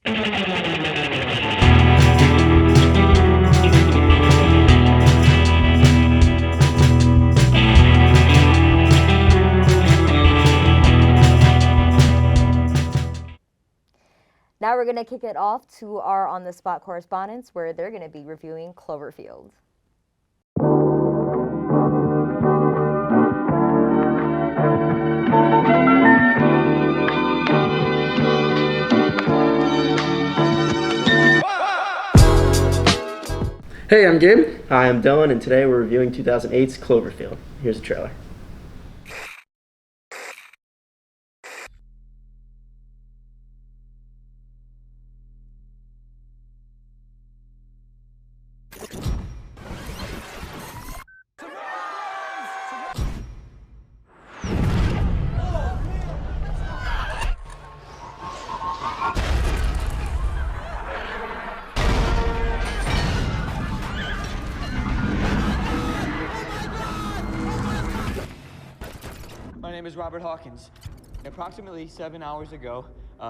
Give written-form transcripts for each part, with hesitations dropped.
Now we're going to kick it off to our on-the-spot correspondents, where they're going to be reviewing Cloverfield. Hey, I'm Gabe. Hi, I'm Dylan, and today we're reviewing 2008's Cloverfield. Here's the trailer. My name is Robert Hawkins. Approximately 7 hours ago,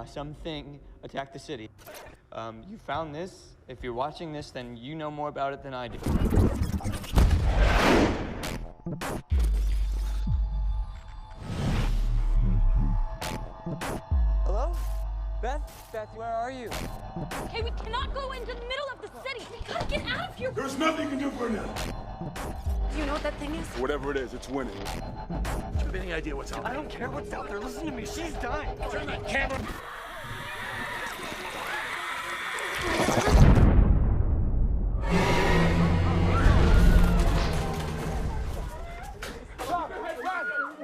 something attacked the city. You found this. If you're watching this, then you know more about it than I do. Hello? Beth? Beth, where are you? Okay, we cannot go into the middle of the city. We gotta get out of here. There's nothing you can do for now. Do you know what that thing is? Whatever it is, it's winning. Do you have any idea what's out there? I don't care what's out there. Listen to me. She's dying. Turn that camera.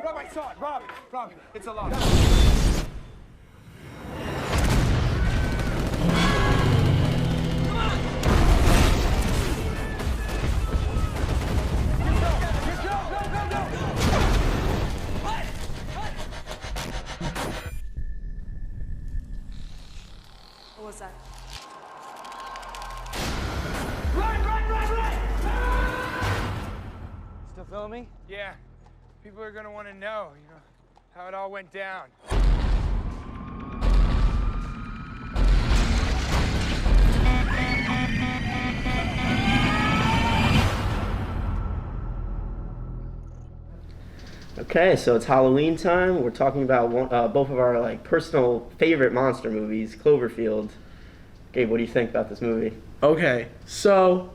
Rob, I saw it. Rob, it's a lot. What was that? Run! Still filming? Yeah. People are gonna want to know, how it all went down. Okay, so it's Halloween time. We're talking about both of our personal favorite monster movies, Cloverfield. Gabe, what do you think about this movie? Okay, so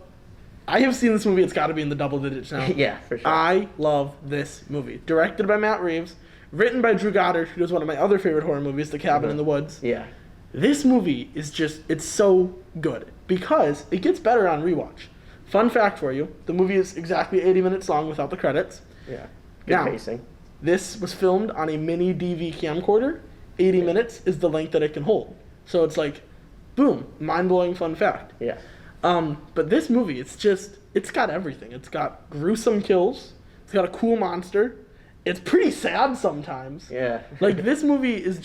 I have seen this movie. It's got to be in the double digits now. Yeah, for sure. I love this movie. Directed by Matt Reeves, written by Drew Goddard, who does one of my other favorite horror movies, The Cabin in the Woods. Yeah. This movie is it's so good because it gets better on rewatch. Fun fact for you, the movie is exactly 80 minutes long without the credits. Yeah. Good Now, pacing. This was filmed on a mini DV camcorder. 80 minutes is the length that it can hold. So it's like, boom, mind-blowing fun fact. Yeah. But this movie, it's got everything. It's got gruesome kills. It's got a cool monster. It's pretty sad sometimes. Yeah. This movie is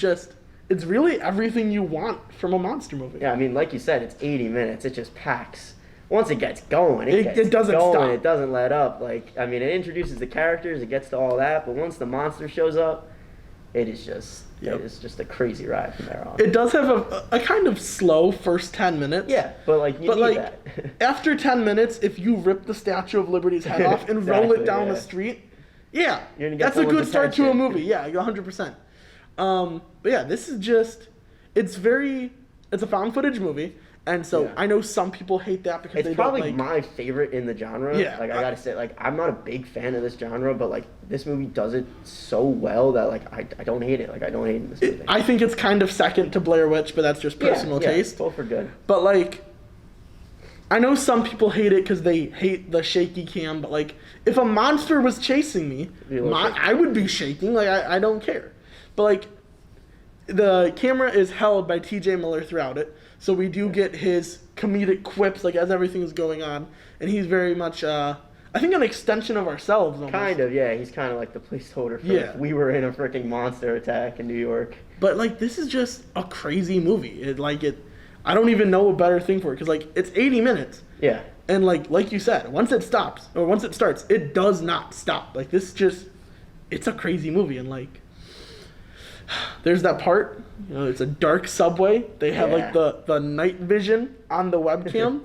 it's really everything you want from a monster movie. Yeah, I mean, like you said, it's 80 minutes. It just packs. Once it gets going, it doesn't stop. It doesn't let up. It introduces the characters, it gets to all that, but once the monster shows up, it is just a crazy ride from there on. It does have a kind of slow first 10 minutes. Yeah, but you need that. After 10 minutes, if you rip the Statue of Liberty's head off and roll it down the street, yeah, You're gonna get that's a good start to a attention. movie. Yeah, 100%. But yeah, this is it's a found footage movie. And so Yeah. I know some people hate that because It's they probably don't my favorite in the genre. Yeah. I gotta say, I'm not a big fan of this genre, but this movie does it so well that I don't hate it. I don't hate this movie. I think it's kind of second to Blair Witch, but that's just personal taste. Both for good. But I know some people hate it because they hate the shaky cam. But if a monster was chasing me, I would be shaking. I don't care. But the camera is held by T.J. Miller throughout it. So we do get his comedic quips as everything is going on, and he's very much, I think, an extension of ourselves. Almost. Kind of, yeah. He's kind of like the placeholder for if we were in a freaking monster attack in New York. But this is just a crazy movie. I don't even know a better thing for it because it's 80 minutes. Yeah. And like you said, once it starts, it does not stop. It's a crazy movie, and there's that part, it's a dark subway. They have like the night vision on the webcam.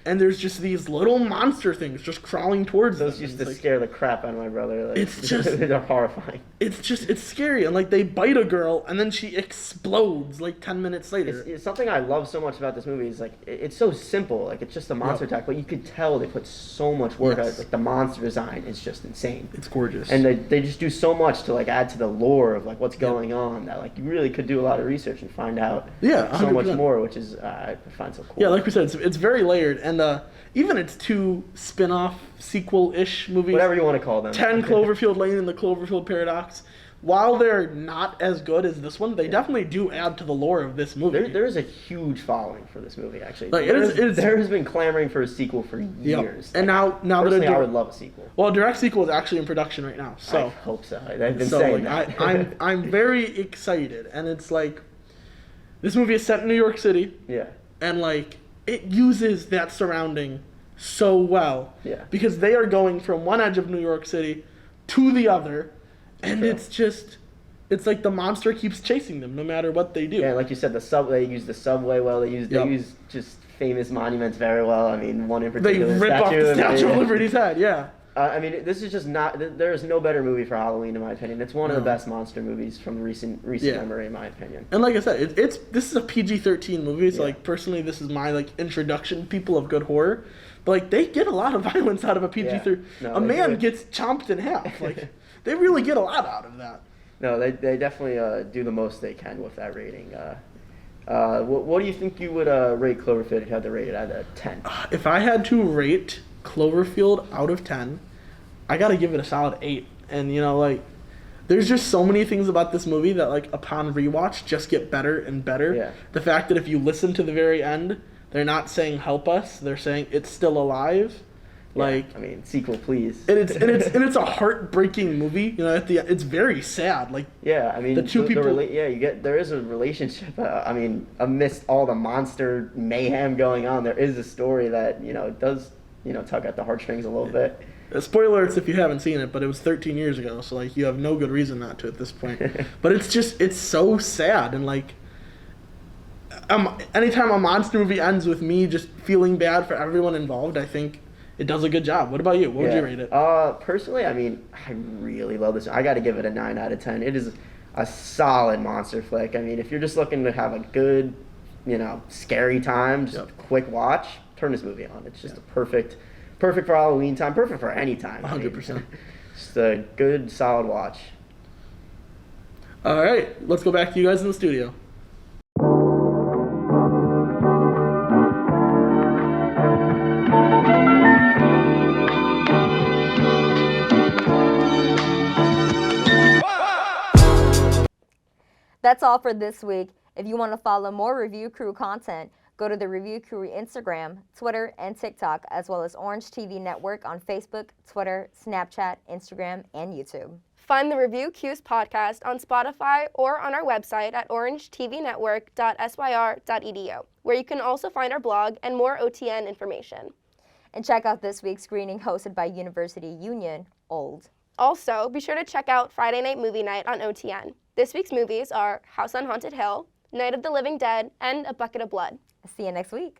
And there's just these little monster things just crawling towards them. Those used to scare the crap out of my brother. Like, it's just they're horrifying. It's scary, and like they bite a girl, and then she explodes like 10 minutes later. It's something I love so much about this movie is like it's so simple. Like it's just a monster attack, but you could tell they put so much work out. Like the monster design is just insane. It's gorgeous, and they just do so much to like add to the lore of like what's going on that like you really could do a lot of research and find out so much more, which is I find so cool. Yeah, like we said, it's very layered, and even its 2 spin-off sequel-ish movies, whatever you want to call them, 10 Cloverfield Lane and the Cloverfield Paradox, while they're not as good as this one, they definitely do add to the lore of this movie. There is a huge following for this movie, actually. Like, there has been clamoring for a sequel for years. And now that I would love a sequel. Well, a direct sequel is actually in production right now. So I hope so. I've been saying that. I'm very excited, and it's like this movie is set in New York City. Yeah. And like it uses that surrounding so well. Yeah. Because they are going from one edge of New York City to the other, and it's like the monster keeps chasing them no matter what they do. Yeah, like you said, they use the subway well. They use just famous monuments very well. I mean, one in particular. They rip off the Statue of Liberty's head. Yeah. I mean, this is just not. There is no better movie for Halloween, in my opinion. It's one of the best monster movies from recent memory, in my opinion. And like I said, this is a PG-13 movie. So like personally, this is my like introduction to people of good horror. But like they get a lot of violence out of a PG-13. No, a man gets chomped in half. Like they really get a lot out of that. No, they definitely do the most they can with that rating. What do you think you would rate Cloverfield if you had to rate it out of 10? If I had to rate Cloverfield out of 10, I gotta give it a solid 8. And like, there's just so many things about this movie that like upon rewatch just get better and better. Yeah. The fact that if you listen to the very end, they're not saying help us, they're saying it's still alive. Like, I mean, sequel, please. And it's a heartbreaking movie. At the end, it's very sad. Like, yeah, I mean, the two people. There is a relationship. I mean, amidst all the monster mayhem going on, there is a story that does tug at the heartstrings a little bit. Spoiler alerts if you haven't seen it, but it was 13 years ago, so like you have no good reason not to at this point. But it's so sad, and like, anytime a monster movie ends with me just feeling bad for everyone involved, I think it does a good job. What about you? What would you rate it? Personally, I mean, I really love this. I got to give it a 9 out of 10. It is a solid monster flick. I mean, if you're just looking to have a good, scary time, just a quick watch, turn this movie on. It's just a perfect for Halloween time, perfect for any time. 100%. Just a good, solid watch. All right, let's go back to you guys in the studio. That's all for this week. If you want to follow more Review Crew content, go to the Review Crew Instagram, Twitter, and TikTok, as well as Orange TV Network on Facebook, Twitter, Snapchat, Instagram, and YouTube. Find the Review Q's podcast on Spotify or on our website at orangetvnetwork.syr.edu, where you can also find our blog and more OTN information. And check out this week's screening hosted by University Union, Old. Also, be sure to check out Friday Night Movie Night on OTN. This week's movies are House on Haunted Hill, Night of the Living Dead, and A Bucket of Blood. See you next week.